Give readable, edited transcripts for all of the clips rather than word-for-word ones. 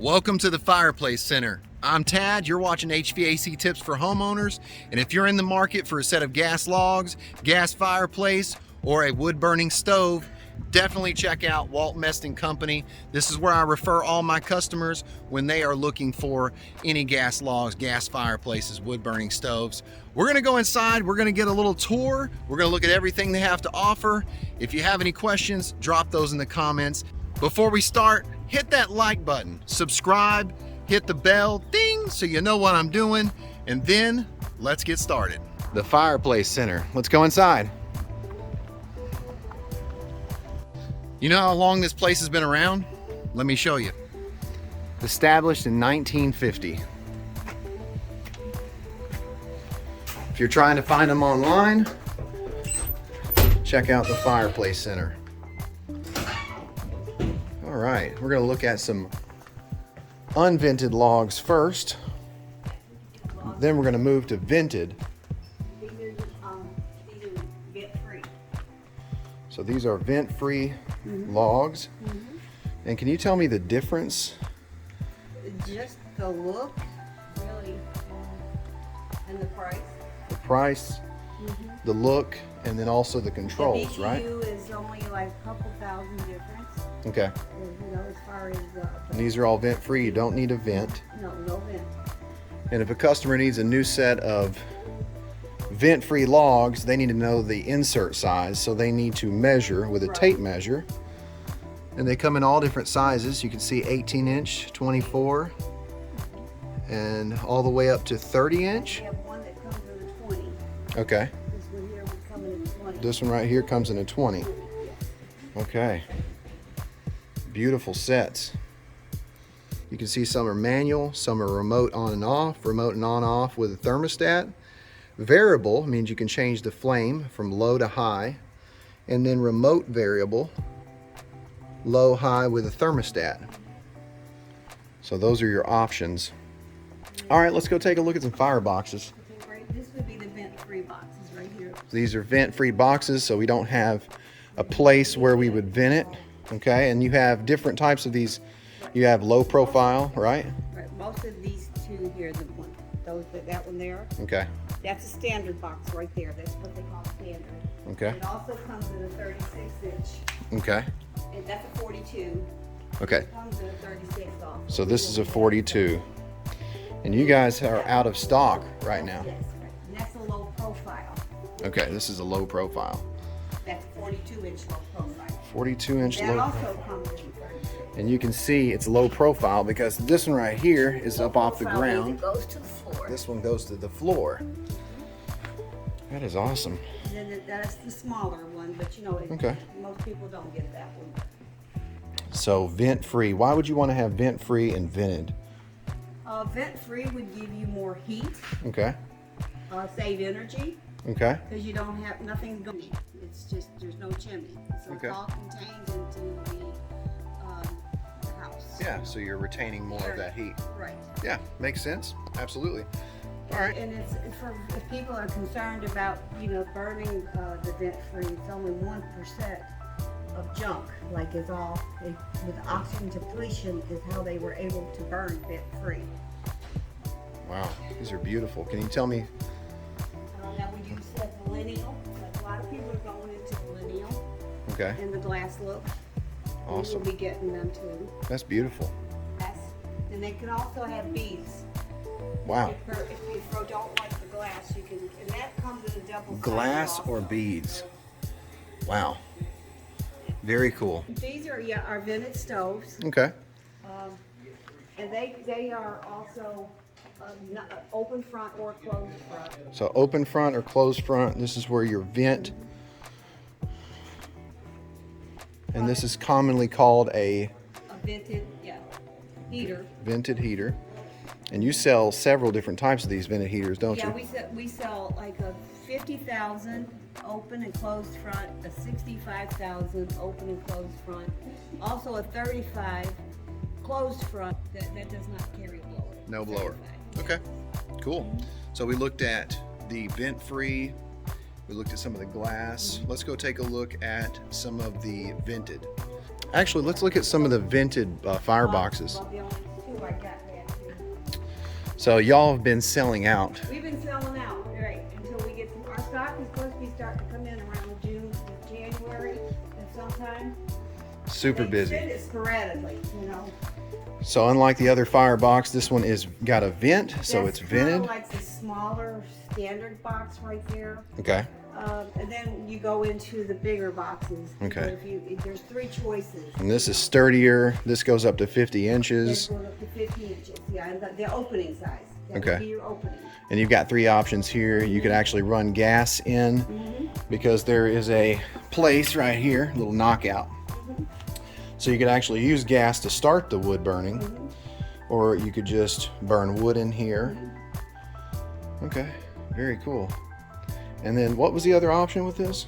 Welcome to the Fireplace Center. I'm Tad, you're watching HVAC Tips for Homeowners, and if you're in the market for a set of gas logs, gas fireplace, or a wood-burning stove, definitely check out Walt Mestan Company. This is where I refer all my customers when they are looking for any gas logs, gas fireplaces, wood-burning stoves. We're gonna go inside, we're gonna get a little tour, we're gonna look at everything they have to offer. If you have any questions, drop those in the comments. Before we start, hit that like button, subscribe, hit the bell, ding, so you know what I'm doing, and then let's get started. The Fireplace Center. Let's go inside. You know how long this place has been around? Let me show you. Established in 1950. If you're trying to find them online, check out the Fireplace Center. All right, we're gonna look at some unvented logs first. Then we're gonna move to vented. These are vent-free. So these are vent-free logs. And can you tell me the difference? Just the look, really, and the price. The price, the look, and then also the controls, the right? BTU is only like a couple thousand difference. Okay. You know, as far as And these are all vent-free. You don't need a vent. no vent. And if a customer needs a new set of vent-free logs, they need to know the insert size, so they need to measure with a tape measure. And they come in all different sizes. You can see 18-inch, 24, and all the way up to 30-inch. We have one that comes in a 20. Okay. This one here would come in a 20. This one right here comes in a 20. Okay. Beautiful sets. You can see some are manual, some are remote on and off with a thermostat. Variable means you can change the flame from low to high, and then remote variable, low, high with a thermostat. So those are your options. All right, let's go take a look at some fire boxes. Okay, right. This would be the vent-free boxes right here. These are vent-free boxes, so we don't have a place where we would vent it. Okay, and you have different types of these. You have low profile, right? Right. Most of these two here, that one there. Okay. That's a standard box right there. That's what they call standard. Okay. It also comes in a 36-inch, Okay. and that's a 42. Okay. It comes in a 36 also. So this is a 42. And you guys are out of stock right now. Yes, right. And that's a low profile. Okay, this is a low profile. That's a 42-inch low profile. 42-inch That low. also comes in 36. And you can see it's low profile because this one right here is up off the Profile ground. means it goes to the floor. This one goes to the floor. That is awesome. And then that's the smaller one, but you know, Okay. most people don't get that one. So vent-free. Why would you want to have vent-free and vented? Vent-free would give you more heat, Okay. save energy, Okay. because you don't have nothing going. It's just there's no chimney, so Okay. it's all contained into the house. Yeah, so you're retaining more of that heat. Right. Yeah, makes sense. Absolutely. All right. And it's for if people are concerned about burning the vent-free, it's only 1% of junk. Like it's all with oxygen depletion is how they were able to burn vent-free. Wow, these are beautiful. Can you tell me? Now we use the lineal. Like a lot of people are going into the lineal Okay. and the glass look. Awesome. We'll be getting them too. That's beautiful. And they can also have beads. Wow. If you don't like the glass, you can, and that comes in a double. Glass or beads? Wow. Very cool. These are our vented stoves, Okay. and they are also open front or closed front. So open front or closed front. This is where your vent. And this is commonly called a Vented, heater. vented heater. And you sell several different types of these vented heaters, don't Yeah, you? we sell like a 50,000 open and closed front, a 65,000 open and closed front, also a 35 closed front that does not carry a blower. No blower. 35. Okay. Cool. So we looked at the vent-free. We looked at some of the glass. Let's go take a look at some of the vented. Actually, let's look at some of the vented fireboxes. Well, the only two so I got that too. So y'all have been selling out. We've been selling out, right, until we get some. Our stock is supposed to be starting to come in around June, January, at sometime. Super They busy. send it sporadically, you know. So unlike the other firebox, this one is got a vent, so That's it's kinda vented. like the smaller standard box right there. Okay. And then you go into the bigger boxes. Okay. If there's 3 choices. And this is sturdier. This goes up to 50 This inches. goes up to 50 inches. Yeah, and the opening size. That Okay. would be your opening. And you've got 3 options here. You could actually run gas in because there is a place right here, a little knockout. So you could actually use gas to start the wood burning, or you could just burn wood in here. Okay, very cool. And then what was the other option with this?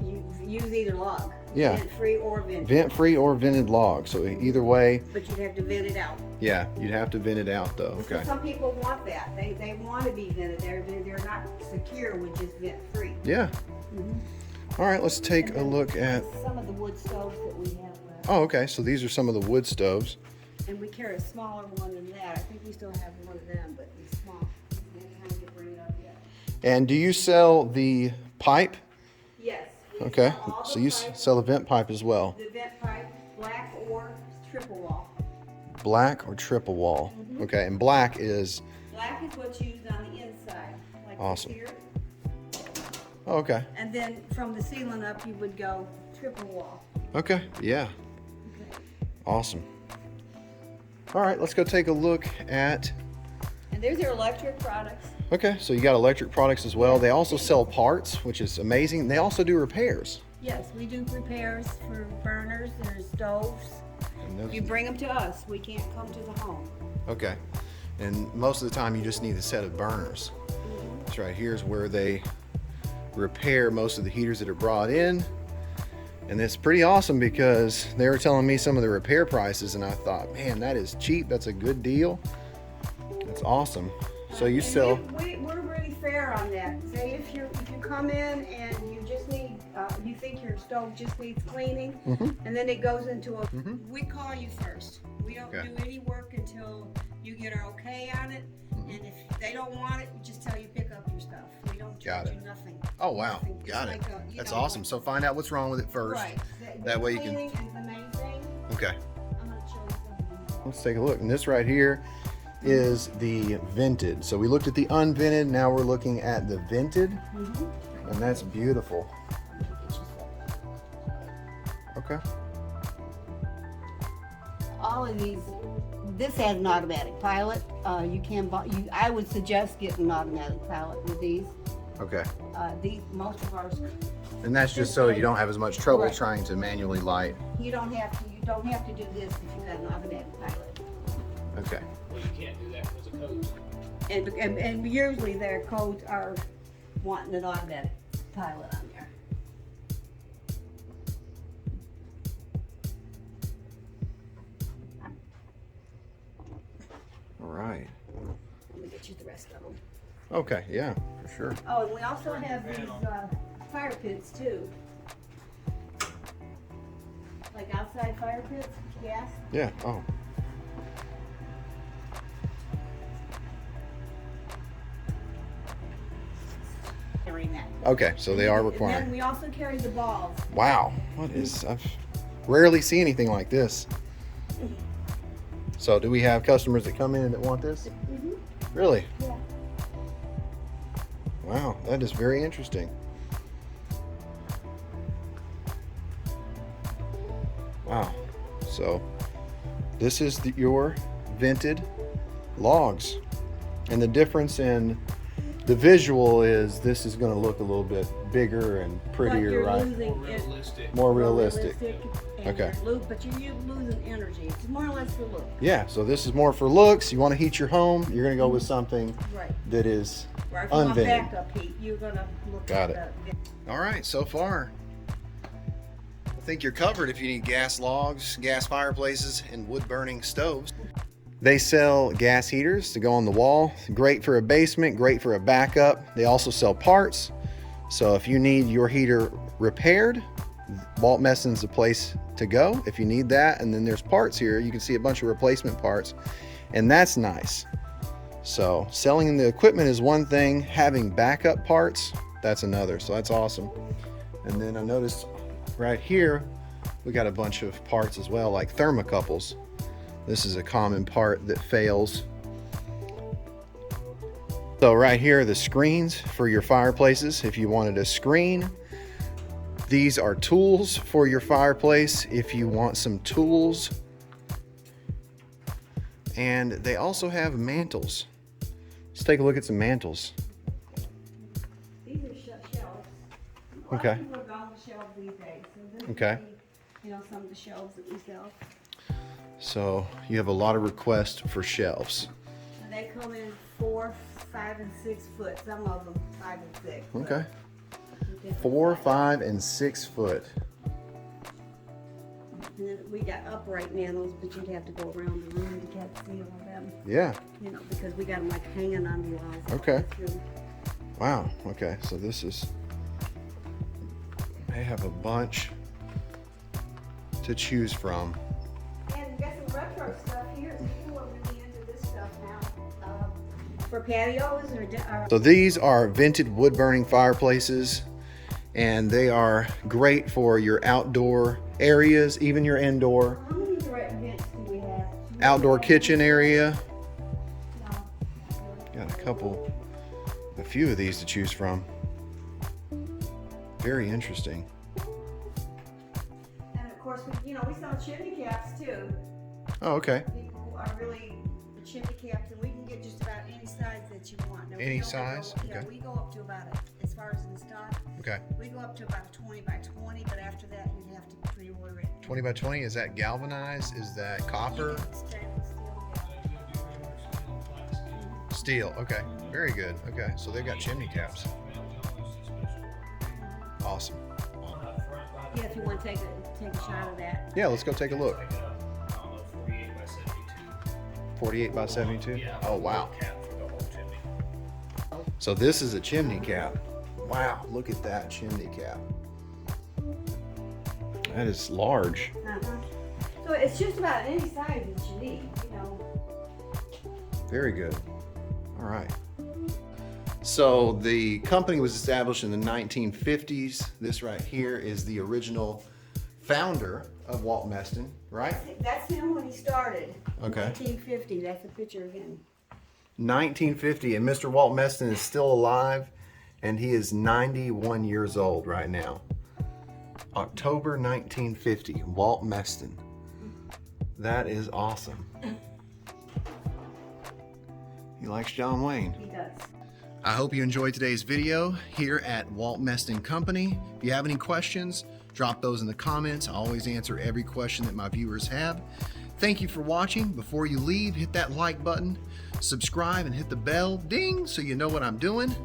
You use either log. Yeah. Vent-free or vented. Vent-free or vented log. So either way, But you'd have to vent it out. yeah, you'd have to vent it out though. Okay. Some people want that. They want to be vented. They're not secure with just vent-free. Yeah. All right, let's take a look at. Some of the wood stoves that we have left. Oh, okay. So these are some of the wood stoves. And we carry a smaller one than that. I think we still have one of them, but it's small. We haven't had time to bring it up yet. And do you sell the pipe? Yes. we Okay. sell all So the you pipes, sell the vent pipe as well. the vent pipe, black or triple wall. Black or triple wall. Okay. And black is. Black is what's used on the inside, like Awesome. here. Oh, okay. And then from the ceiling up, you would go triple wall. Okay. Yeah. Okay. Awesome. All right. Let's go take a look at. And there's your electric products. Okay. So you got electric products as well. They also sell parts, which is amazing. They also do repairs. Yes, we do repairs for burners, there's stoves. And those- You bring them to us. We can't come to the home. Okay. And most of the time you just need a set of burners. That's right. Here's where they repair most of the heaters that are brought in. And it's pretty awesome because they were telling me some of the repair prices and I thought, man, that is cheap. That's a good deal. That's awesome. So you And sell. We're really fair on that. Say if you come in and you just need, you think your stove just needs cleaning, and then it goes into a, we call you first. We don't Okay. do any work until you get our okay on it. And if they don't want it, we just tell you pick up your stuff. We don't Got charge it. you nothing. Oh, wow. Nothing. It's Got it. like you That's know, awesome. So find out what's wrong with it first. Right. That way you can. Cleaning is the main thing. Okay. I'm gonna show you something. Let's take a look. And this right here is the vented. So we looked at the unvented. Now we're looking at the vented. And that's beautiful. Okay. All of these, this has an automatic pilot. You can buy, I would suggest getting an automatic pilot with these. Okay. Most of ours, And that's just so you don't have as much trouble Right. trying to manually light. you don't have to do this if you got an automatic pilot. Okay. Well, you can't do that because of codes. And usually their codes are wanting an automatic pilot on there. All right. Let me get you the rest of them. Okay. Yeah, for sure. Oh, and we also have these fire pits too. Like outside fire pits, gas. Yeah. Oh. Carrying that. Okay. So they are And then required. we also carry the balls. Wow. What is? I've rarely see anything like this. So do we have customers that come in that want this? Really? Yeah. Wow. That is very interesting. Wow. So this is your vented logs. And the difference in the visual is this is going to look a little bit bigger and prettier, But you're right? losing More realistic. More realistic. and Okay. But you're losing energy. It's more or less the look. Yeah, so this is more for looks. You want to heat your home, you're going to go with something Right. that is Or if you want unvented. backup heat, you're gonna look Got at the. All right, so far, I think you're covered if you need gas logs, gas fireplaces, and wood-burning stoves. They sell gas heaters to go on the wall. Great for a basement, great for a backup. They also sell parts. So if you need your heater repaired Walt Mestan's the place to go if you need that. And then there's parts here. You can see a bunch of replacement parts, and that's nice. So selling the equipment is one thing, having backup parts, that's another. So that's awesome. And then I noticed right here, we got a bunch of parts as well, like thermocouples. This is a common part that fails. So right here are the screens for your fireplaces. If you wanted a screen, these are tools for your fireplace if you want some tools. And they also have mantles. Let's take a look at some mantles. These are shelves. Okay. A lot of people are going with shelves these days. So this Okay. would be, you know, some of the shelves that we sell. So you have a lot of requests for shelves. And they come in 4, 5, and 6 foot. Some of them 5 and 6. Okay. Different 4, sizes. 5, and 6 foot. And then we got upright mantles, but you'd have to go around the room to get feel of them. Yeah. You know, because we got them like hanging on the walls. Okay. Wow. Okay. So this is, they have a bunch to choose from. And we got some retro stuff here. People are really into this stuff now. For patios or So these are vented wood burning fireplaces, and they are great for your outdoor areas, even your indoor. how many direct vents do we have? Outdoor kitchen area. No. Got a few of these to choose from. Very interesting. And of course, we sell chimney caps too. Oh, okay. People are really the chimney caps, and we can get just about any size that you want. Now, we Any only size? Yeah, Okay. we go up to about as far as in stock, Okay. we go up to about a 20 by 20, but after that, you'd have to pre-order it. 20 by 20, is that galvanized? Is that copper? Stainless steel, yeah. Steel, okay. Very good. Okay, so they've got chimney caps. Awesome. Yeah, if you want to take a shot of that. Yeah, let's go take a look. Like a, I don't know, 48 by 72. 48 by 72? Yeah. Oh, wow. Cap for the whole chimney. So this is a chimney cap. Wow, look at that chimney cap. That is large. So it's just about any size that you need, Very good. All right. So the company was established in the 1950s. This right here is the original founder of Walt Mestan, right? That's him when he started. Okay. 1950, that's a picture of him. 1950, and Mr. Walt Mestan is still alive, and he is 91 years old right now. October 1950, Walt Mestan. That is awesome. He likes John Wayne. He does. I hope you enjoyed today's video here at Walt Mestan Company. If you have any questions, drop those in the comments. I always answer every question that my viewers have. Thank you for watching. Before you leave, hit that like button, subscribe, and hit the bell, ding, so you know what I'm doing.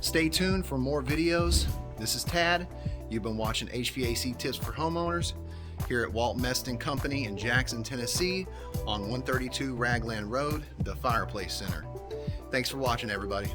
Stay tuned for more videos. This is Tad. You've been watching HVAC Tips for Homeowners here at Walt Mestan Company in Jackson, Tennessee on 132 Ragland Road, the Fireplace Center. Thanks for watching, everybody.